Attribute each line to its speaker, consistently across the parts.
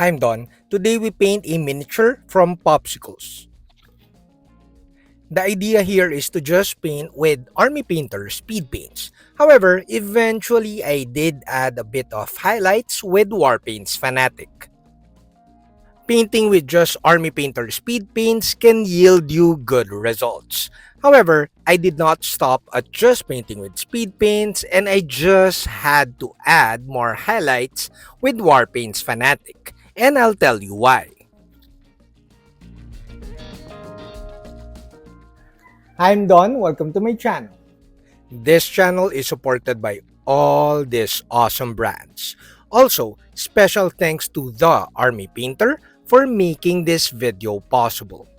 Speaker 1: I'm Don. Today we paint a miniature from Popsicles. The idea here is to just paint with Army Painter speed paints. However, eventually I did add a bit of highlights with Warpaints Fanatic. Painting with just Army Painter speed paints can yield you good results. However, I did not stop at just painting with speed paints and I just had to add more highlights with Warpaints Fanatic. And I'll tell you why. I'm Don, welcome to my channel. This channel is supported by all these awesome brands. Also, special thanks to the Army Painter for making this video possible.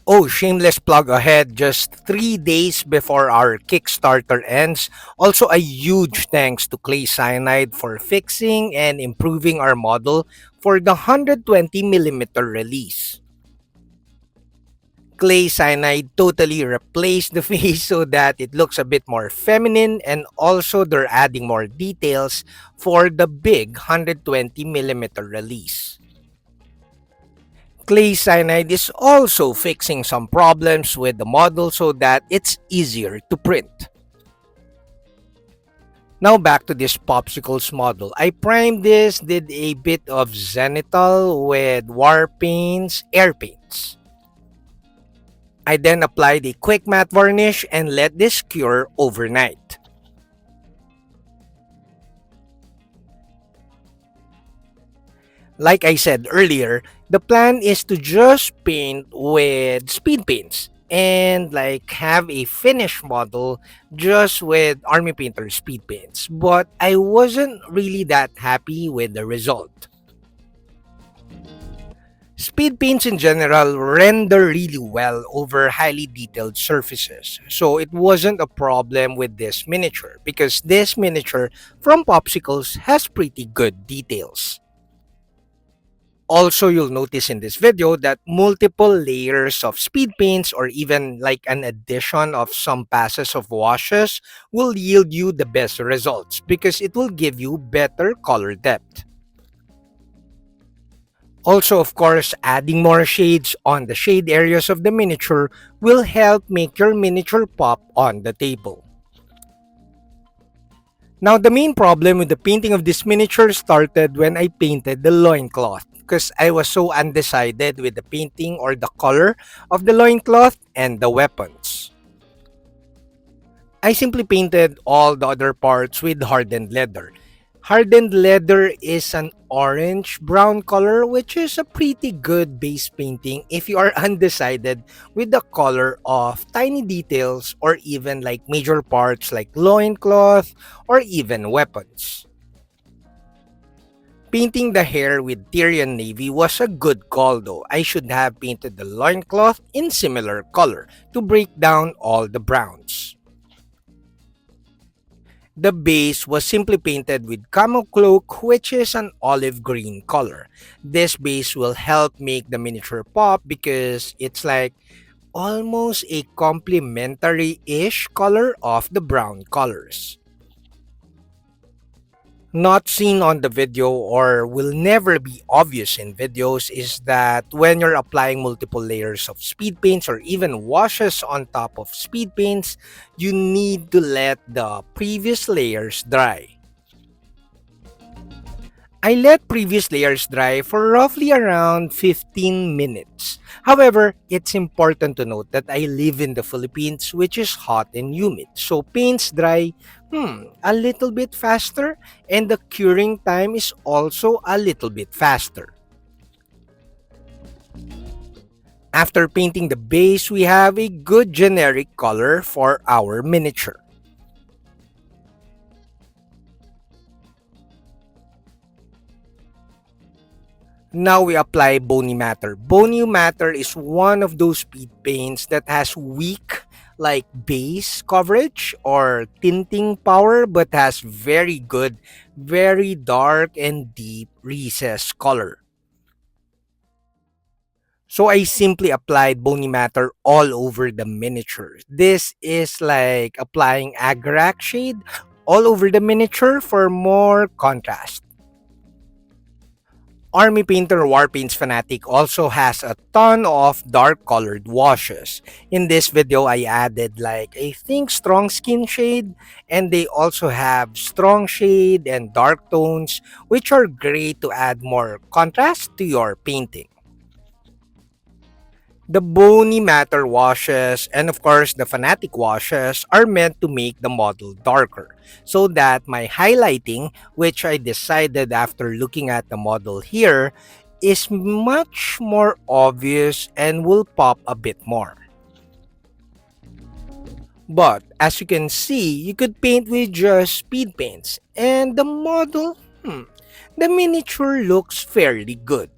Speaker 1: Oh, shameless plug ahead, just 3 days before our Kickstarter ends. Also, a huge thanks to Clay Cyanide for fixing and improving our model for the 120mm release. Clay Cyanide totally replaced the face so that it looks a bit more feminine, and also they're adding more details for the big 120mm release. Clay Cyanide is also fixing some problems with the model so that it's easier to print. Now back to this Popsicles model. I primed this, did a bit of zenithal with Warpaints air paints. I then applied a quick matte varnish and let this cure overnight. Like I said earlier, the plan is to just paint with speed paints and have a finished model just with Army Painter speed paints. But I wasn't really that happy with the result. Speed paints in general render really well over highly detailed surfaces, so it wasn't a problem with this miniature because this miniature from Popsicles has pretty good details. Also, you'll notice in this video that multiple layers of speed paints or even like an addition of some passes of washes will yield you the best results because it will give you better color depth. Also, of course, adding more shades on the shade areas of the miniature will help make your miniature pop on the table. Now, the main problem with the painting of this miniature started when I painted the loincloth because I was so undecided with the painting or the color of the loincloth and the weapons. I simply painted all the other parts with hardened leather. Hardened leather is an orange-brown color, which is a pretty good base painting if you are undecided with the color of tiny details or even like major parts like loincloth or even weapons. Painting the hair with Tyrian navy was a good call though. I should have painted the loincloth in similar color to break down all the browns. The base was simply painted with camo cloak, which is an olive green color. This base will help make the miniature pop because it's like almost a complementary-ish color of the brown colors. Not seen on the video or will never be obvious in videos is that when you're applying multiple layers of speed paints or even washes on top of speed paints, you need to let the previous layers dry. I let previous layers dry for roughly around 15 minutes. However, it's important to note that I live in the Philippines, which is hot and humid. So paints dry a little bit faster and the curing time is also a little bit faster. After painting the base, we have a good generic color for our miniature. Now we apply bony matter. Bony matter is one of those speed paints that has weak base coverage or tinting power but has very good, very dark and deep recessed color. So I simply applied bony matter all over the miniature. This is like applying Agrax shade all over the miniature for more contrast. Army Painter Warpaints Fanatic also has a ton of dark colored washes. In this video, I added like I think strong skin shade, and they also have strong shade and dark tones, which are great to add more contrast to your painting. The bony matter washes and of course the fanatic washes are meant to make the model darker so that my highlighting, which I decided after looking at the model here, is much more obvious and will pop a bit more. But as you can see, you could paint with just speed paints and the model, the miniature looks fairly good.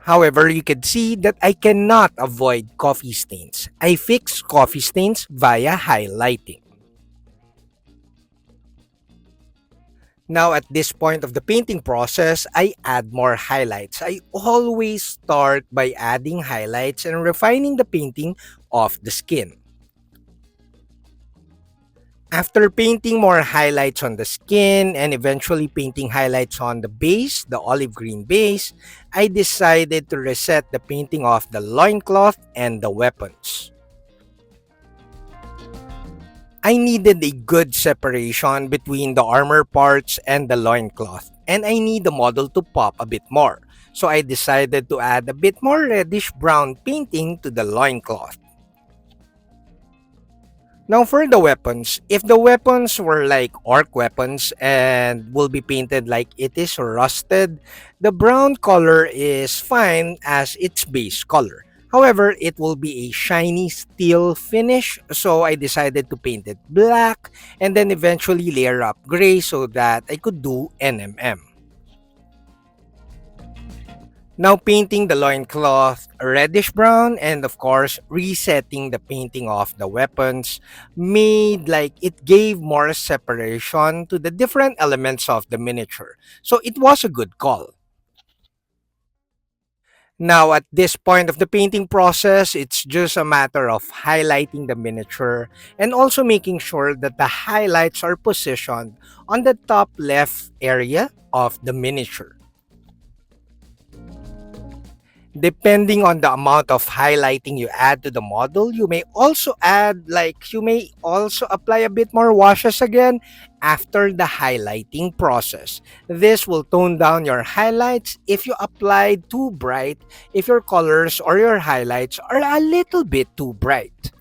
Speaker 1: However, you can see that I cannot avoid coffee stains. I fix coffee stains via highlighting. Now at this point of the painting process, I add more highlights. I always start by adding highlights and refining the painting of the skin. After painting more highlights on the skin and eventually painting highlights on the base, the olive green base, I decided to reset the painting of the loincloth and the weapons. I needed a good separation between the armor parts and the loincloth, and I need the model to pop a bit more. So I decided to add a bit more reddish brown painting to the loincloth. Now for the weapons, if the weapons were like orc weapons and will be painted like it is rusted, the brown color is fine as its base color. However, it will be a shiny steel finish, so I decided to paint it black and then eventually layer up gray so that I could do NMM. Now painting the loincloth reddish brown and of course resetting the painting of the weapons made like it gave more separation to the different elements of the miniature. So it was a good call. Now at this point of the painting process, it's just a matter of highlighting the miniature and also making sure that the highlights are positioned on the top left area of the miniature. Depending on the amount of highlighting you add to the model, you may also apply a bit more washes again after the highlighting process. This will tone down your highlights if you applied too bright, if your colors or your highlights are a little bit too bright.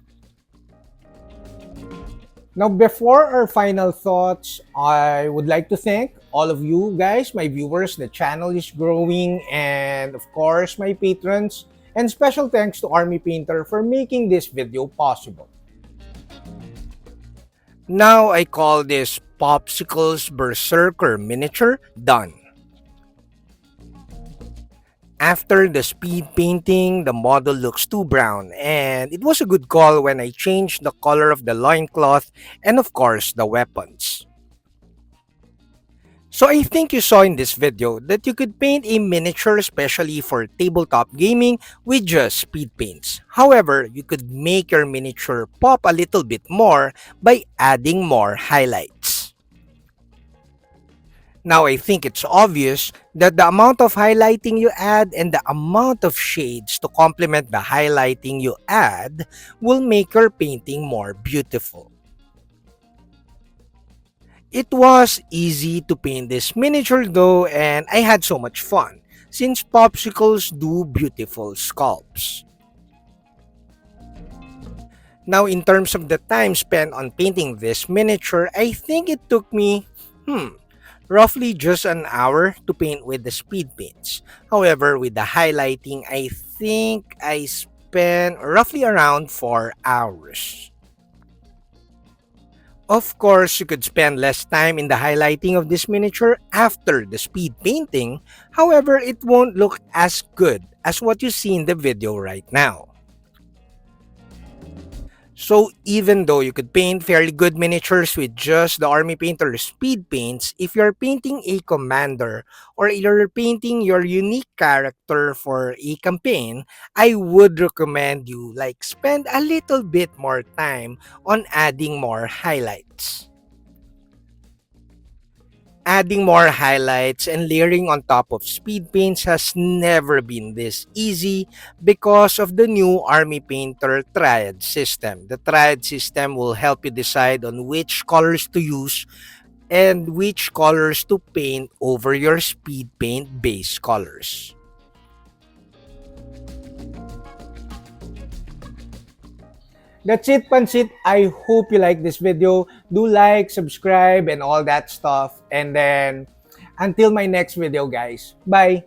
Speaker 1: Now, before our final thoughts, I would like to thank all of you guys, my viewers. The channel is growing, and of course, my patrons. And special thanks to Army Painter for making this video possible. Now, I call this Papsikel's Berserker miniature done. After the speed painting, the model looks too brown, and it was a good call when I changed the color of the loincloth and of course the weapons. So I think you saw in this video that you could paint a miniature especially for tabletop gaming with just speed paints. However, you could make your miniature pop a little bit more by adding more highlights. Now I think it's obvious that the amount of highlighting you add and the amount of shades to complement the highlighting you add will make your painting more beautiful. It was easy to paint this miniature though, and I had so much fun since popsicles do beautiful sculpts. Now in terms of the time spent on painting this miniature, I think it took me, roughly just an hour to paint with the speed paints. However, with the highlighting, I think I spent roughly around 4 hours. Of course, you could spend less time in the highlighting of this miniature after the speed painting. However, it won't look as good as what you see in the video right now. So even though you could paint fairly good miniatures with just the Army Painter speed paints, if you're painting a commander or you're painting your unique character for a campaign, I would recommend you spend a little bit more time on adding more highlights. Adding more highlights and layering on top of speed paints has never been this easy because of the new Army Painter Triad system. The Triad system will help you decide on which colors to use and which colors to paint over your speed paint base colors. That's it, Pansit. I hope you like this video. Do like, subscribe, and all that stuff. And then, until my next video, guys. Bye!